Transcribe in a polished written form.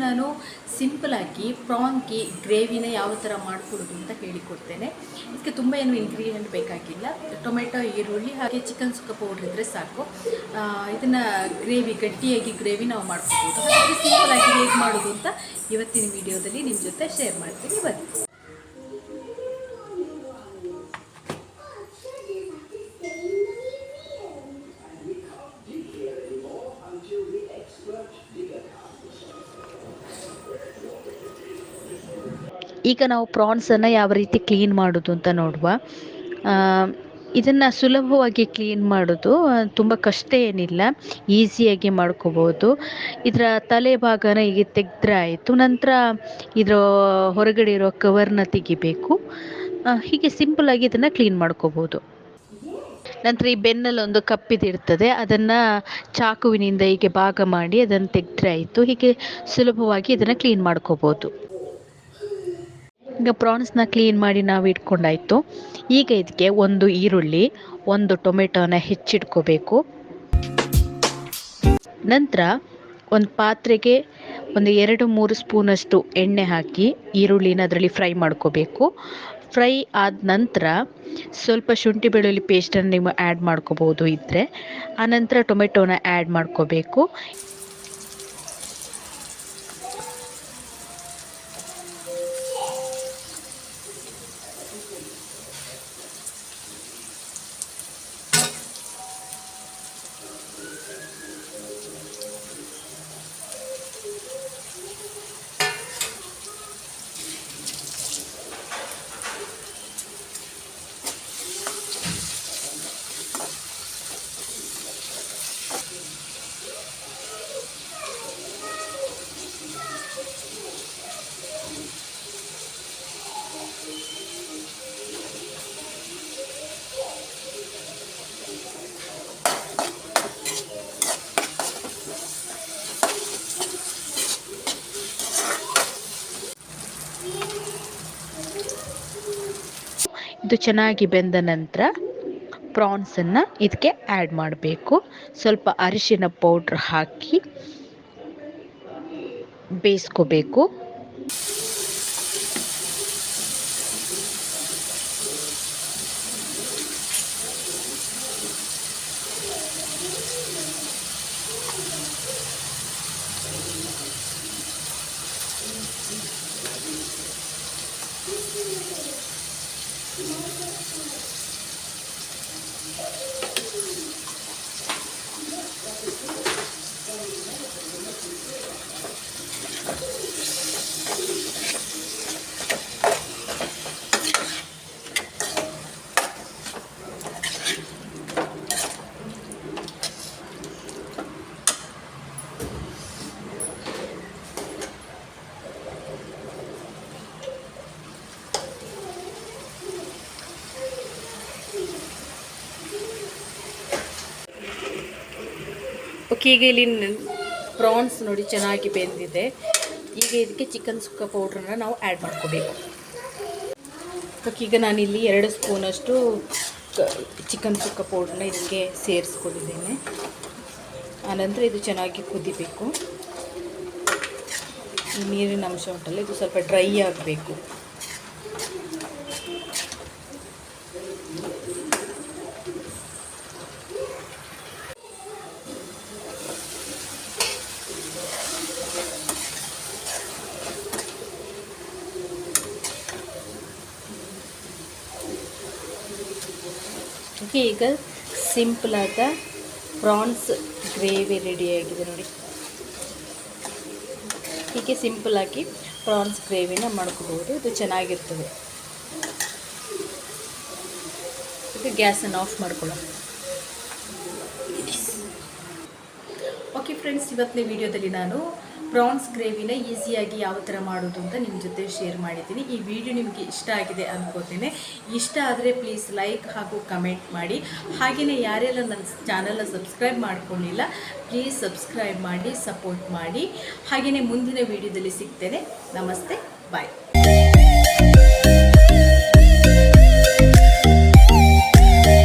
ನಾನು ಸಿಂಪಲಾಗಿ ಪ್ರಾನ್ಗೆ ಗ್ರೇವಿನ ಯಾವ ಥರ ಮಾಡಿಕೊಡೋದು ಅಂತ ಹೇಳಿಕೊಡ್ತೇನೆ. ಇದಕ್ಕೆ ತುಂಬ ಏನು ಇಂಗ್ರೀಡಿಯೆಂಟ್ ಬೇಕಾಗಿಲ್ಲ. ಟೊಮೆಟೊ, ಈರುಳ್ಳಿ ಹಾಗೆ ಚಿಕನ್ ಸುಕ್ಕ ಪೌಡ್ರ್ ಇದ್ದರೆ ಸಾಕು. ಇದನ್ನು ಗಟ್ಟಿಯಾಗಿ ಗ್ರೇವಿ ನಾವು ಮಾಡ್ಕೋಬೋದು. ಹಾಗಾಗಿ ಸಿಂಪಲಾಗಿ ಹೇಗೆ ಮಾಡೋದು ಅಂತ ಇವತ್ತಿನ ವಿಡಿಯೋದಲ್ಲಿ ನಿಮ್ಮ ಜೊತೆ ಶೇರ್ ಮಾಡ್ತೀನಿ. ಬನ್ನಿ. ಈಗ ನಾವು ಪ್ರಾನ್ಸನ್ನು ಯಾವ ರೀತಿ ಕ್ಲೀನ್ ಮಾಡೋದು ಅಂತ ನೋಡುವ. ಇದನ್ನು ಸುಲಭವಾಗಿ ಕ್ಲೀನ್ ಮಾಡೋದು ತುಂಬ ಕಷ್ಟ ಏನಿಲ್ಲ, ಈಸಿಯಾಗಿ ಮಾಡ್ಕೋಬೋದು. ಇದರ ತಲೆ ಭಾಗನ ಹೀಗೆ ತೆಗೆದ್ರೆ ಆಯಿತು. ನಂತರ ಇದರ ಹೊರಗಡೆ ಇರೋ ಕವರ್ನ ತೆಗಿಬೇಕು. ಹೀಗೆ ಸಿಂಪಲಾಗಿ ಇದನ್ನು ಕ್ಲೀನ್ ಮಾಡ್ಕೋಬೋದು. ನಂತರ ಈ ಬೆನ್ನಲ್ಲಿ ಒಂದು ಕಪ್ಪಿದಿರ್ತದೆ, ಅದನ್ನು ಚಾಕುವಿನಿಂದ ಹೀಗೆ ಭಾಗ ಮಾಡಿ ಅದನ್ನು ತೆಗೆದ್ರೆ ಆಯಿತು. ಹೀಗೆ ಸುಲಭವಾಗಿ ಇದನ್ನು ಕ್ಲೀನ್ ಮಾಡ್ಕೋಬೋದು. ಈಗ ಪ್ರಾನ್ಸ್ನ ಕ್ಲೀನ್ ಮಾಡಿ ನಾವು ಇಟ್ಕೊಂಡಾಯಿತು. ಈಗ ಇದಕ್ಕೆ ಒಂದು ಈರುಳ್ಳಿ, ಒಂದು ಟೊಮೆಟೊನ ಹೆಚ್ಚಿಟ್ಕೋಬೇಕು. ನಂತರ ಒಂದು ಪಾತ್ರೆಗೆ ಒಂದು 2-3 ಸ್ಪೂನಷ್ಟು ಎಣ್ಣೆ ಹಾಕಿ ಈರುಳ್ಳಿನ ಅದರಲ್ಲಿ ಫ್ರೈ ಮಾಡ್ಕೋಬೇಕು. ಫ್ರೈ ಆದ ನಂತರ ಸ್ವಲ್ಪ ಶುಂಠಿ ಬೆಳ್ಳುಳ್ಳಿ ಪೇಸ್ಟನ್ನು ನೀವು ಆ್ಯಡ್ ಮಾಡ್ಕೋಬೋದು ಇದ್ದರೆ. ಆನಂತರ ಟೊಮೆಟೊನ ಆ್ಯಡ್ ಮಾಡ್ಕೋಬೇಕು. ಇದು ಚೆನ್ನಾಗಿ ಬೆಂದ ನಂತರ ಪ್ರಾನ್ಸನ್ನು ಇದಕ್ಕೆ ಆ್ಯಡ್ ಮಾಡಬೇಕು. ಸ್ವಲ್ಪ ಅರಿಶಿನ ಪೌಡ್ರ್ ಹಾಕಿ ಬೇಯಿಸ್ಕೋಬೇಕು. ಓಕೆ, ಈಗ ಇಲ್ಲಿ ಪ್ರಾನ್ಸ್ ನೋಡಿ ಚೆನ್ನಾಗಿ ಬೆಂದಿದೆ. ಈಗ ಇದಕ್ಕೆ ಚಿಕನ್ ಸುಕ್ಕ ಪೌಡ್ರನ್ನ ನಾವು ಆ್ಯಡ್ ಮಾಡ್ಕೋಬೇಕು. ಓಕೆ, ಈಗ ನಾನಿಲ್ಲಿ 2 ಸ್ಪೂನಷ್ಟು ಚಿಕನ್ ಸುಕ್ಕ ಪೌಡ್ರನ್ನ ಇದಕ್ಕೆ ಸೇರಿಸ್ಕೊಂಡಿದ್ದೇನೆ. ಆನಂತರ ಇದು ಚೆನ್ನಾಗಿ ಕುದಿಬೇಕು. ಈ ನೀರಿನ ಅಂಶ ಉಂಟಲ್ಲ, ಇದು ಸ್ವಲ್ಪ ಡ್ರೈ ಆಗಬೇಕು. ಈಗ ಸಿಂಪಲಾದ ಪ್ರಾನ್ಸ್ ಗ್ರೇವಿ ರೆಡಿಯಾಗಿದೆ ನೋಡಿ. ಹೀಗೆ ಸಿಂಪಲಾಗಿ ಪ್ರಾನ್ಸ್ ಗ್ರೇವಿನ ಮಾಡ್ಕೋಬೋದು. ಇದು ಚೆನ್ನಾಗಿರ್ತದೆ. ಈಗ ಗ್ಯಾಸನ್ನು ಆಫ್ ಮಾಡ್ಕೊಳ್ಳೋಣ. ಓಕೆ ಫ್ರೆಂಡ್ಸ್, ಇವತ್ತಿನ ವಿಡಿಯೋದಲ್ಲಿ ನಾನು ಪ್ರಾನ್ಸ್ ಗ್ರೇವಿನ ಈಸಿಯಾಗಿ ಯಾವ ಥರ ಮಾಡೋದು ಅಂತ ನಿಮ್ಮ ಜೊತೆ ಶೇರ್ ಮಾಡಿದ್ದೀನಿ. ಈ ವಿಡಿಯೋ ನಿಮಗೆ ಇಷ್ಟ ಆಗಿದೆ ಅಂದ್ಕೋತೇನೆ. ಇಷ್ಟ ಆದರೆ ಪ್ಲೀಸ್ ಲೈಕ್ ಹಾಗೂ ಕಮೆಂಟ್ ಮಾಡಿ. ಹಾಗೆಯೇ ಯಾರೆಲ್ಲ ನನ್ನ ಚಾನಲ್ನ ಸಬ್ಸ್ಕ್ರೈಬ್ ಮಾಡ್ಕೊಂಡಿಲ್ಲ ಪ್ಲೀಸ್ ಸಬ್ಸ್ಕ್ರೈಬ್ ಮಾಡಿ, ಸಪೋರ್ಟ್ ಮಾಡಿ. ಹಾಗೆಯೇ ಮುಂದಿನ ವಿಡಿಯೋದಲ್ಲಿ ಸಿಗ್ತೇನೆ. ನಮಸ್ತೆ, ಬಾಯ್.